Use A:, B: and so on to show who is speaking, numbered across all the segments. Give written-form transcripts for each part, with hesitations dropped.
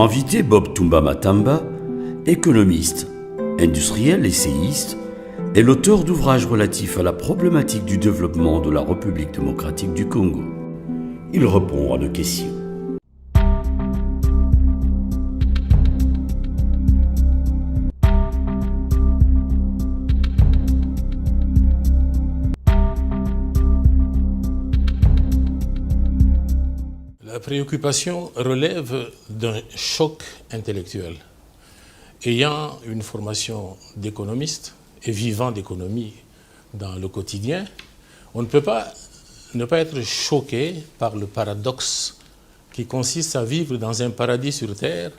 A: invité, Bob Toumba Matamba, économiste, industriel, essayiste, est l'auteur d'ouvrages relatifs à la problématique du développement de la République démocratique du Congo. Il répond à nos questions.
B: La préoccupation relève d'un choc intellectuel. Ayant une formation d'économiste et vivant d'économie dans le quotidien, on ne peut pas ne pas être choqué par le paradoxe qui consiste à vivre dans un paradis sur terre,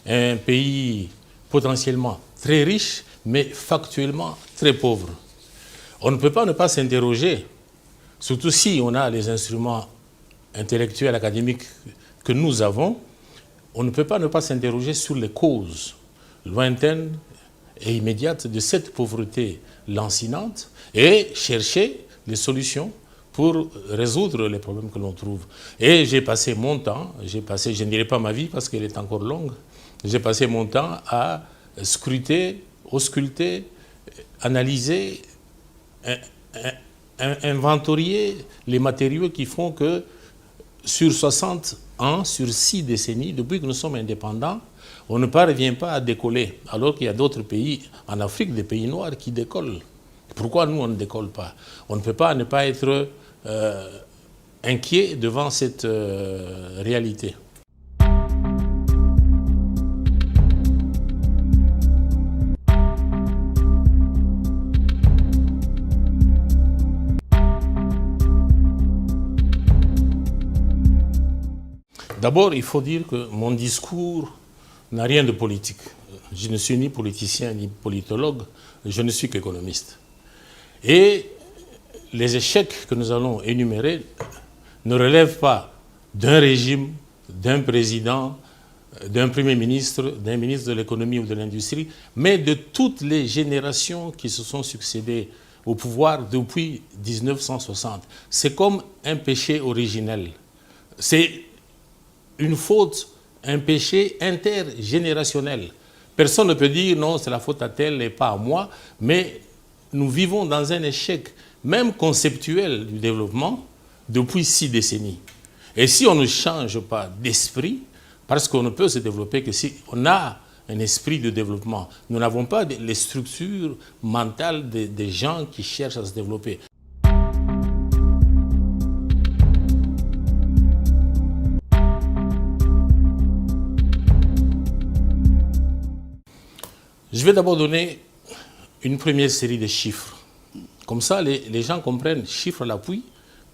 B: un pays potentiellement très riche, mais factuellement très pauvre. On ne peut pas ne pas s'interroger, surtout si on a les instruments intellectuels, académiques que nous avons, on ne peut pas ne pas s'interroger sur les causes lointaines et immédiates de cette pauvreté lancinante et chercher les solutions pour résoudre les problèmes que l'on trouve. Et j'ai passé mon temps, je ne dirai pas ma vie parce qu'elle est encore longue, j'ai passé mon temps à scruter, ausculter, analyser, inventorier les matériaux qui font que sur 60 ans, sur 6 décennies, depuis que nous sommes indépendants, on ne parvient pas à décoller, alors qu'il y a d'autres pays en Afrique, des pays noirs qui décollent. Pourquoi nous, on ne décolle pas? On ne peut pas ne pas être inquiet devant cette réalité. D'abord, il faut dire que mon discours n'a rien de politique. Je ne suis ni politicien ni politologue, je ne suis qu'économiste. Et les échecs que nous allons énumérer ne relèvent pas d'un régime, d'un président, d'un premier ministre, d'un ministre de l'économie ou de l'industrie, mais de toutes les générations qui se sont succédées au pouvoir depuis 1960. C'est comme un péché originel. C'est une faute, un péché intergénérationnel. Personne ne peut dire non, c'est la faute à tel et pas à moi, mais nous vivons dans un échec, même conceptuel du développement, depuis 6 décennies. Et si on ne change pas d'esprit, parce qu'on ne peut se développer que si on a un esprit de développement, nous n'avons pas les structures mentales des gens qui cherchent à se développer. Je vais d'abord donner une première série de chiffres. Comme ça, les gens comprennent, chiffres à l'appui,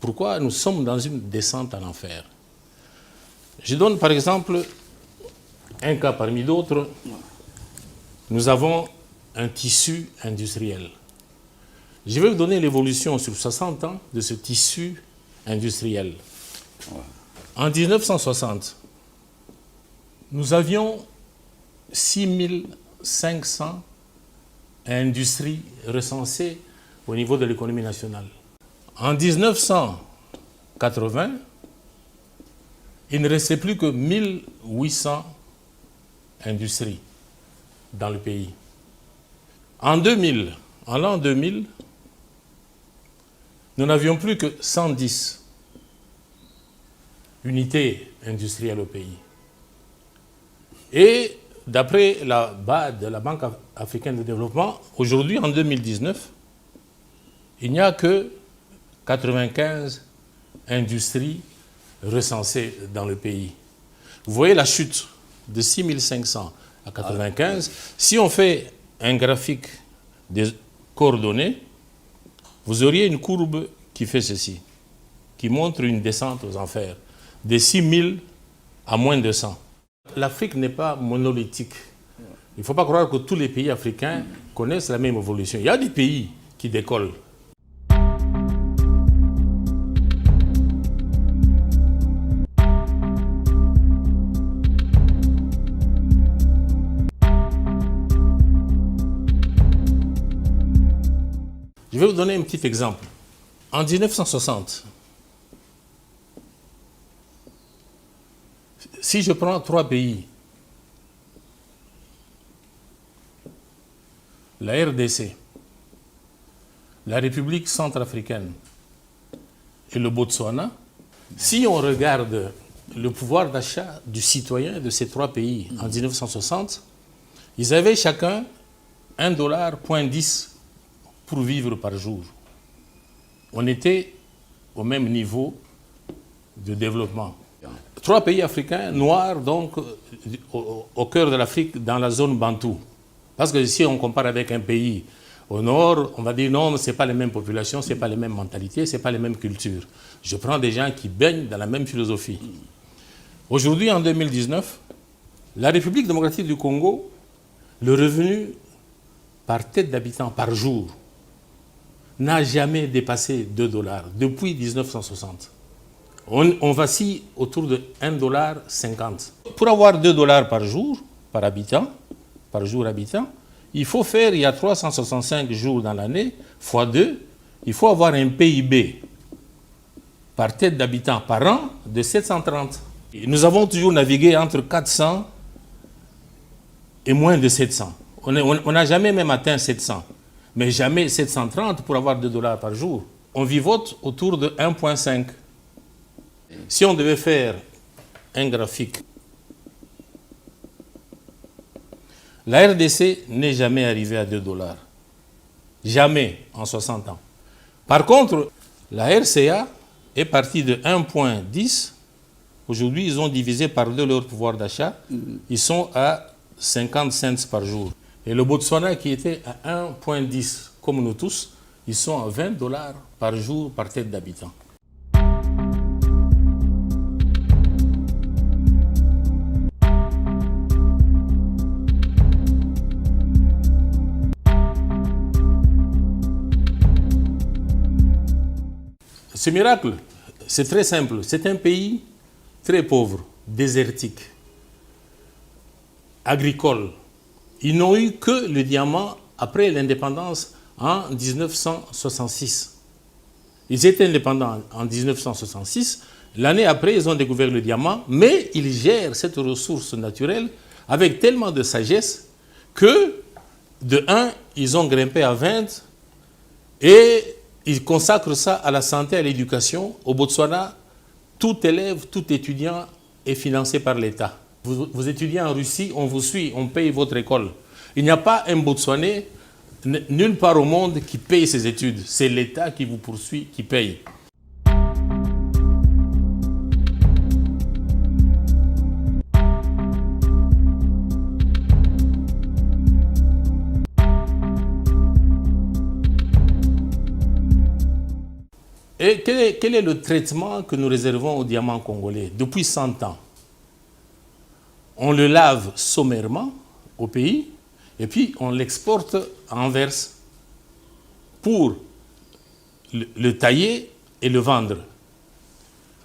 B: pourquoi nous sommes dans une descente en enfer. Je donne par exemple un cas parmi d'autres. Nous avons un tissu industriel. Je vais vous donner l'évolution sur 60 ans de ce tissu industriel. En 1960, nous avions 6500 industries recensées au niveau de l'économie nationale. En 1980, il ne restait plus que 1800 industries dans le pays. En l'an 2000, nous n'avions plus que 110 unités industrielles au pays. Et d'après la BAD, la Banque africaine de développement, aujourd'hui, en 2019, il n'y a que 95 industries recensées dans le pays. Vous voyez la chute de 6500 à 95. Si on fait un graphique des coordonnées, vous auriez une courbe qui fait ceci, qui montre une descente aux enfers, de 6000 à moins de 100. L'Afrique n'est pas monolithique. Il ne faut pas croire que tous les pays africains connaissent la même évolution. Il y a des pays qui décollent. Je vais vous donner un petit exemple. En 1960, si je prends 3 pays la RDC, la République centrafricaine et le Botswana, si on regarde le pouvoir d'achat du citoyen de ces trois pays en 1960, ils avaient chacun $1,10 pour vivre par jour. On était au même niveau de développement. Trois pays africains noirs, donc, au cœur de l'Afrique, dans la zone bantoue. Parce que si on compare avec un pays au nord, on va dire non, ce n'est pas les mêmes populations, ce n'est pas les mêmes mentalités, ce n'est pas les mêmes cultures. Je prends des gens qui baignent dans la même philosophie. Aujourd'hui, en 2019, la République démocratique du Congo, le revenu par tête d'habitant par jour n'a jamais dépassé $2 depuis 1960. On vacille autour de $1,50. Pour avoir $2 par jour, par jour habitant, il faut faire, il y a 365 jours dans l'année, fois 2, il faut avoir un PIB par tête d'habitant par an de 730. Et nous avons toujours navigué entre 400 et moins de 700. On n'a jamais même atteint 700, mais jamais 730 pour avoir $2 par jour. On vivote autour de 1,5. Si on devait faire un graphique, la RDC n'est jamais arrivée à $2. Jamais en 60 ans. Par contre, la RCA est partie de 1,10. Aujourd'hui, ils ont divisé par 2 leur pouvoir d'achat. Ils sont à 50 cents par jour. Et le Botswana, qui était à 1,10, comme nous tous, ils sont à $20 par jour par tête d'habitant. Ce miracle, c'est très simple. C'est un pays très pauvre, désertique, agricole. Ils n'ont eu que le diamant après l'indépendance en 1966. Ils étaient indépendants en 1966. L'année après, ils ont découvert le diamant, mais ils gèrent cette ressource naturelle avec tellement de sagesse que, de 1, ils ont grimpé à 20 et ils consacrent ça à la santé, à l'éducation. Au Botswana, tout élève, tout étudiant est financé par l'État. Vous étudiez en Russie, on vous suit, on paye votre école. Il n'y a pas un Botswanais, nulle part au monde, qui paye ses études. C'est l'État qui vous poursuit, qui paye. Et quel est le traitement que nous réservons au diamant congolais depuis 100 ans? On le lave sommairement au pays et puis on l'exporte à Anvers pour le tailler et le vendre.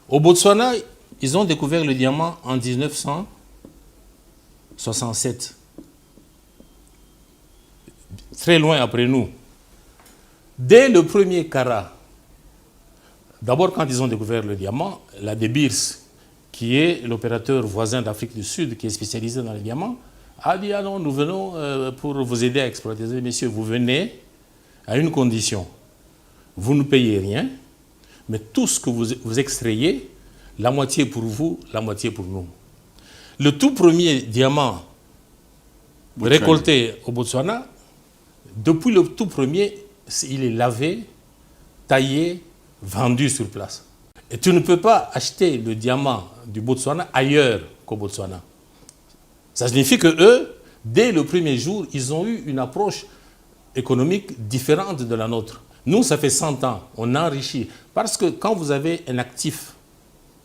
B: Au Botswana, ils ont découvert le diamant en 1967. Très loin après nous. Dès le premier carat, d'abord, quand ils ont découvert le diamant, la De Beers, qui est l'opérateur voisin d'Afrique du Sud, qui est spécialisé dans les diamants, a dit « Ah non, nous venons pour vous aider à exploiter. » Messieurs, vous venez à une condition. Vous ne payez rien, mais tout ce que vous extrayez, la moitié pour vous, la moitié pour nous. Le tout premier diamant récolté au Botswana, depuis le tout premier, il est lavé, taillé, vendu sur place. Et tu ne peux pas acheter le diamant du Botswana ailleurs qu'au Botswana. Ça signifie que eux, dès le premier jour, ils ont eu une approche économique différente de la nôtre. Nous, ça fait 100 ans, on enrichit. Parce que quand vous avez un actif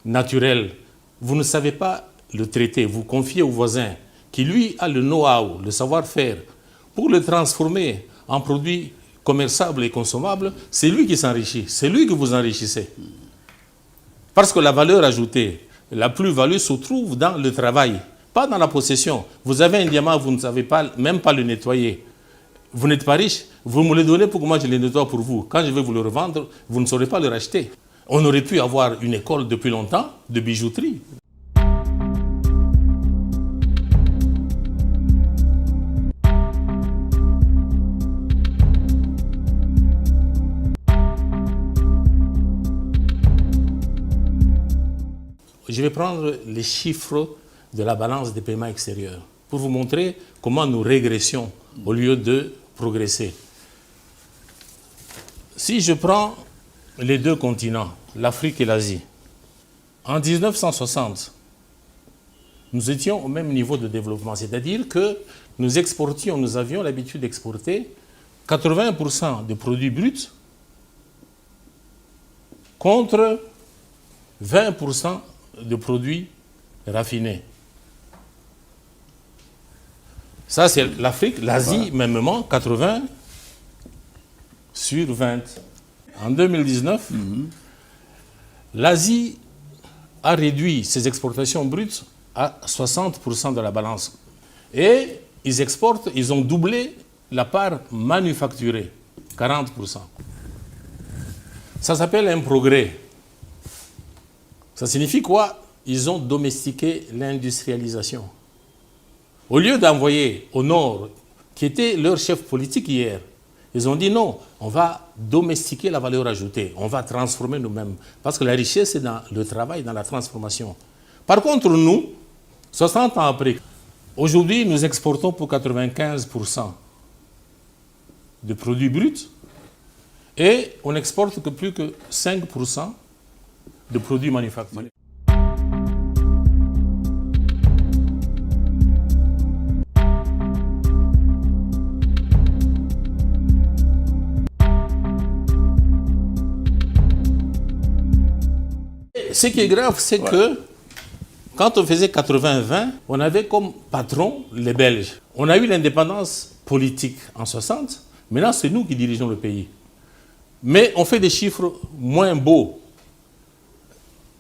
B: naturel, vous ne savez pas le traiter, vous confiez au voisin qui, lui, a le know-how, le savoir-faire, pour le transformer en produit commerçable et consommable, c'est lui qui s'enrichit, c'est lui que vous enrichissez. Parce que la valeur ajoutée, la plus-value se trouve dans le travail, pas dans la possession. Vous avez un diamant, vous ne savez pas, même pas le nettoyer. Vous n'êtes pas riche, vous me le donnez pour que moi je le nettoie pour vous. Quand je vais vous le revendre, vous ne saurez pas le racheter. On aurait pu avoir une école depuis longtemps de bijouterie. je vais prendre les chiffres de la balance des paiements extérieurs pour vous montrer comment nous régressions au lieu de progresser. Si je prends les deux continents, l'Afrique et l'Asie, en 1960, nous étions au même niveau de développement, c'est-à-dire que nous avions l'habitude d'exporter 80% de produits bruts contre 20% de produits raffinés. Ça, c'est l'Afrique, l'Asie, mêmement, 80 sur 20. En 2019, l'Asie a réduit ses exportations brutes à 60% de la balance. Et ils ont doublé la part manufacturée, 40%. Ça s'appelle un progrès. Ça signifie quoi? Ils ont domestiqué l'industrialisation. Au lieu d'envoyer au Nord, qui était leur chef politique hier, ils ont dit non, on va domestiquer la valeur ajoutée, on va transformer nous-mêmes. Parce que la richesse, c'est dans le travail, dans la transformation. Par contre, nous, 60 ans après, aujourd'hui, nous exportons pour 95% de produits bruts et on n'exporte que plus que 5% de produits manufacturés. Ce qui est grave, c'est que quand on faisait 80-20, on avait comme patron les Belges. On a eu l'indépendance politique en 60. Maintenant, c'est nous qui dirigeons le pays. Mais on fait des chiffres moins beaux.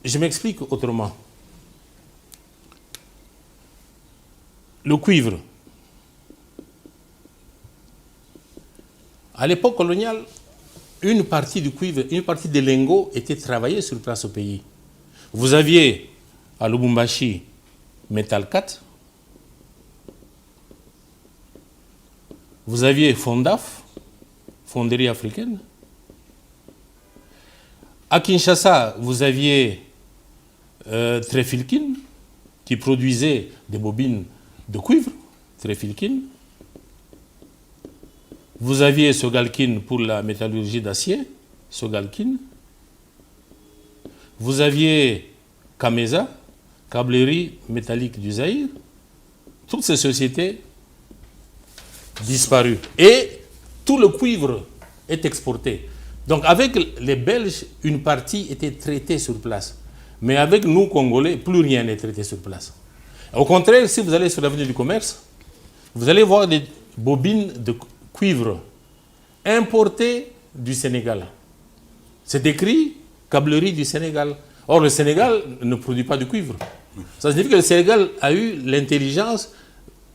B: Je m'explique autrement. Le cuivre. À l'époque coloniale, une partie du cuivre, une partie des lingots était travaillée sur place au pays. Vous aviez à Lubumbashi Metal 4, vous aviez Fondaf, Fonderie africaine. À Kinshasa, vous aviez Trefilkin, qui produisait des bobines de cuivre, Trefilkin. Vous aviez Sogalkin pour la métallurgie d'acier, Sogalkin. Vous aviez Kameza, câblerie métallique du Zaïre. Toutes ces sociétés disparues. Et tout le cuivre est exporté. Donc avec les Belges, une partie était traitée sur place. Mais avec nous, Congolais, plus rien n'est traité sur place. Au contraire, si vous allez sur l'avenue du commerce, vous allez voir des bobines de cuivre importées du Sénégal. C'est écrit câblerie du Sénégal. Or, le Sénégal ne produit pas de cuivre. Ça signifie que le Sénégal a eu l'intelligence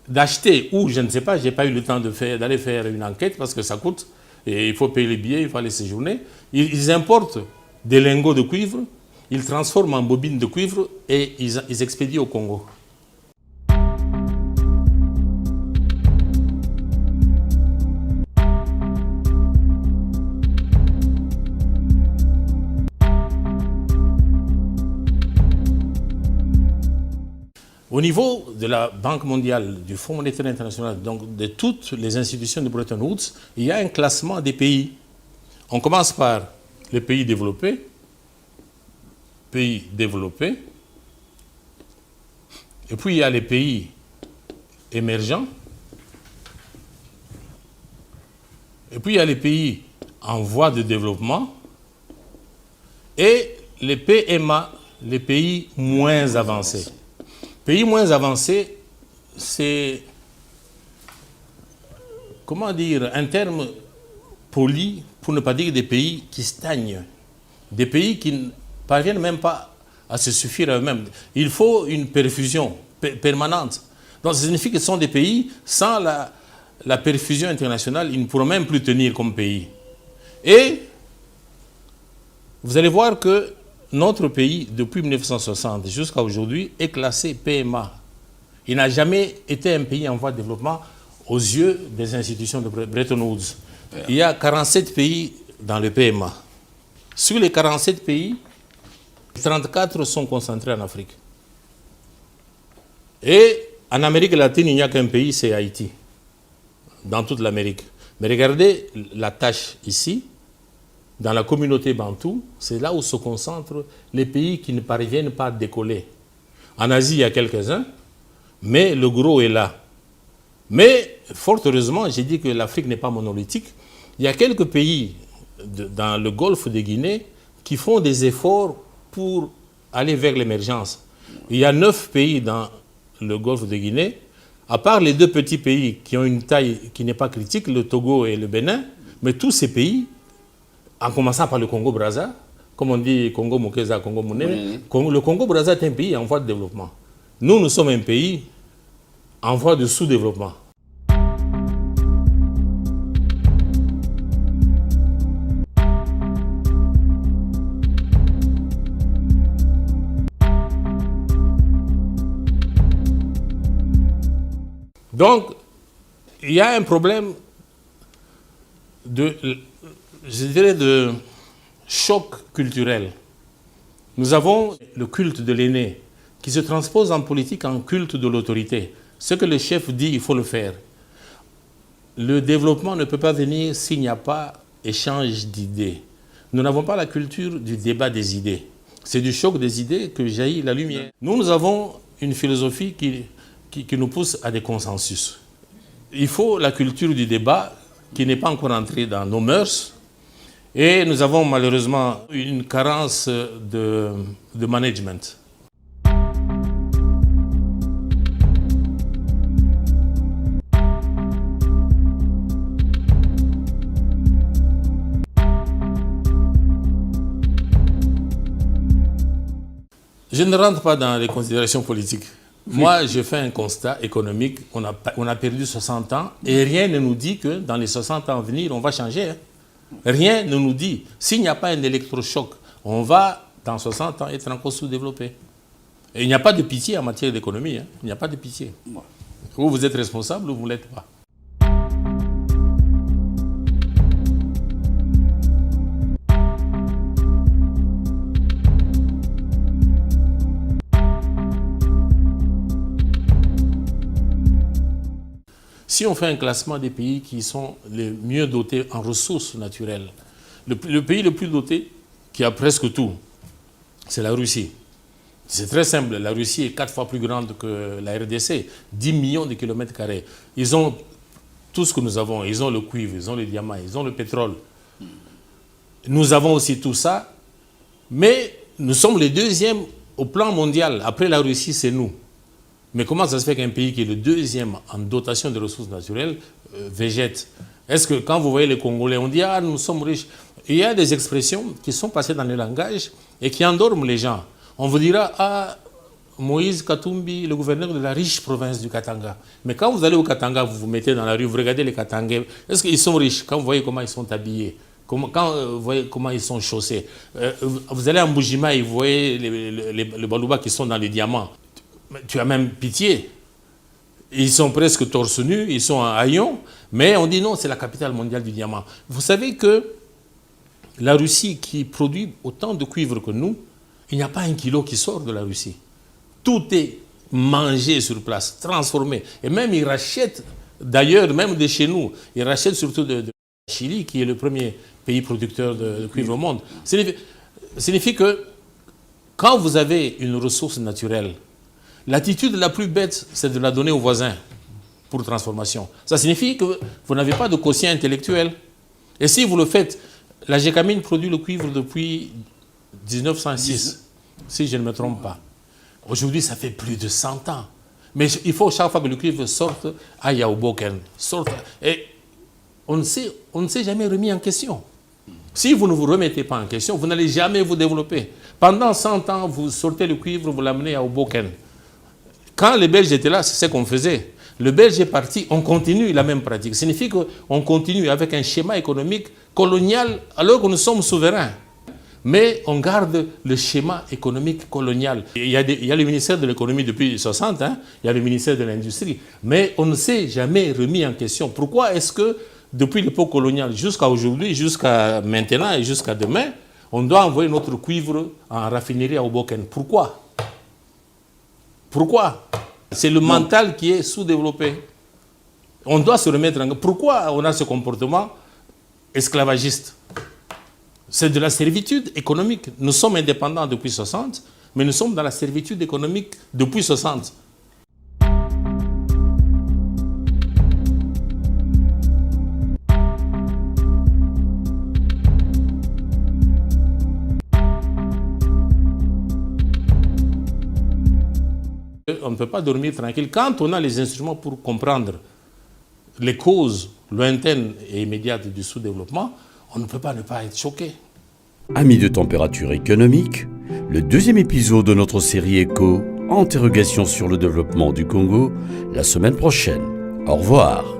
B: d'acheter, ou je ne sais pas, je n'ai pas eu le temps d'aller faire une enquête parce que ça coûte, et il faut payer les billets, il faut aller séjourner. Ils importent des lingots de cuivre, ils transforment en bobines de cuivre et ils expédient au Congo. Au niveau de la Banque mondiale, du Fonds monétaire international, donc de toutes les institutions de Bretton Woods, il y a un classement des pays. On commence par les pays développés, et puis il y a les pays émergents, et puis il y a les pays en voie de développement, et les PMA, les pays moins avancés. Pays moins avancés, c'est, comment dire, un terme poli pour ne pas dire des pays qui stagnent, des pays qui ne parviennent même pas à se suffire à eux-mêmes. Il faut une perfusion permanente. Donc ça signifie que ce sont des pays, sans la perfusion internationale, ils ne pourront même plus tenir comme pays. Et vous allez voir que notre pays, depuis 1960 jusqu'à aujourd'hui, est classé PMA. Il n'a jamais été un pays en voie de développement aux yeux des institutions de Bretton Woods. Il y a 47 pays dans le PMA. Sur les 47 pays, 34 sont concentrés en Afrique. Et en Amérique latine, il n'y a qu'un pays, c'est Haïti, dans toute l'Amérique. Mais regardez la tâche ici, dans la communauté bantoue, c'est là où se concentrent les pays qui ne parviennent pas à décoller. En Asie, il y a quelques-uns, mais le gros est là. Mais, fort heureusement, j'ai dit que l'Afrique n'est pas monolithique. Il y a quelques pays dans le golfe de Guinée qui font des efforts pour aller vers l'émergence. Il y a 9 pays dans le golfe de Guinée, à part les 2 petits pays qui ont une taille qui n'est pas critique, le Togo et le Bénin, mais tous ces pays, en commençant par le Congo-Brazza, comme on dit Congo-Mokeza, Congo-Monene, le Congo-Brazza est un pays en voie de développement. Nous sommes un pays en voie de sous-développement. Donc, il y a un problème je dirais, de choc culturel. Nous avons le culte de l'aîné qui se transpose en politique en culte de l'autorité. Ce que le chef dit, il faut le faire. Le développement ne peut pas venir s'il n'y a pas échange d'idées. Nous n'avons pas la culture du débat des idées. C'est du choc des idées que jaillit la lumière. Nous avons une philosophie qui nous pousse à des consensus. Il faut la culture du débat qui n'est pas encore entrée dans nos mœurs. Et nous avons malheureusement une carence de management. Je ne rentre pas dans les considérations politiques. Moi, je fais un constat économique. On a perdu 60 ans et rien ne nous dit que dans les 60 ans à venir, on va changer. Rien ne nous dit. S'il n'y a pas un électrochoc, on va, dans 60 ans, être encore sous-développé. Et il n'y a pas de pitié en matière d'économie. Il n'y a pas de pitié. Ou vous êtes responsable ou vous ne l'êtes pas. Si on fait un classement des pays qui sont les mieux dotés en ressources naturelles, le pays le plus doté, qui a presque tout, c'est la Russie. C'est très simple, la Russie est 4 fois plus grande que la RDC, 10 millions de kilomètres carrés. Ils ont tout ce que nous avons, ils ont le cuivre, ils ont le diamant, ils ont le pétrole. Nous avons aussi tout ça, mais nous sommes les deuxièmes au plan mondial. Après la Russie, c'est nous. Mais comment ça se fait qu'un pays qui est le deuxième en dotation de ressources naturelles végète? Est-ce que quand vous voyez les Congolais, on dit « Ah, nous sommes riches ». Il y a des expressions qui sont passées dans le langage et qui endorment les gens. On vous dira « Ah, Moïse Katumbi, le gouverneur de la riche province du Katanga ». Mais quand vous allez au Katanga, vous vous mettez dans la rue, vous regardez les Katangais, est-ce qu'ils sont riches? Quand vous voyez comment ils sont habillés, quand vous voyez comment ils sont chaussés, vous allez en Boujima et vous voyez les Balouba qui sont dans les diamants. Tu as même pitié. Ils sont presque torse nus, ils sont en haillons, mais on dit non, c'est la capitale mondiale du diamant. Vous savez que la Russie, qui produit autant de cuivre que nous, il n'y a pas un kilo qui sort de la Russie. Tout est mangé sur place, transformé. Et même ils rachètent, d'ailleurs, même de chez nous, ils rachètent surtout de Chili, qui est le premier pays producteur de cuivre au monde. Ça signifie que quand vous avez une ressource naturelle, l'attitude la plus bête, c'est de la donner aux voisins pour transformation. Ça signifie que vous n'avez pas de quotient intellectuel. Et si vous le faites, la Gécamine produit le cuivre depuis 1906, si je ne me trompe pas. Aujourd'hui, ça fait plus de 100 ans. Mais il faut chaque fois que le cuivre sorte à Yaoboken. Et on ne s'est jamais remis en question. Si vous ne vous remettez pas en question, vous n'allez jamais vous développer. Pendant 100 ans, vous sortez le cuivre, vous l'amenez à Hoboken. Quand les Belges étaient là, c'est ce qu'on faisait. Le Belge est parti, on continue la même pratique. Ça signifie qu'on continue avec un schéma économique colonial alors que nous sommes souverains. Mais on garde le schéma économique colonial. Il y a le ministère de l'économie depuis 60, il y a le ministère de l'industrie. Mais on ne s'est jamais remis en question. Pourquoi est-ce que depuis l'époque coloniale jusqu'à aujourd'hui, jusqu'à maintenant et jusqu'à demain, on doit envoyer notre cuivre en raffinerie à Hoboken. Pourquoi? Pourquoi? C'est le mental qui est sous-développé. On doit se remettre en... Pourquoi on a ce comportement esclavagiste? C'est de la servitude économique. Nous sommes indépendants depuis 60, mais nous sommes dans la servitude économique depuis 60. On ne peut pas dormir tranquille quand on a les instruments pour comprendre les causes lointaines et immédiates du sous-développement. On ne peut pas ne pas être choqué.
A: Amis de température économique, le deuxième épisode de notre série Écho, interrogation sur le développement du Congo, la semaine prochaine. Au revoir.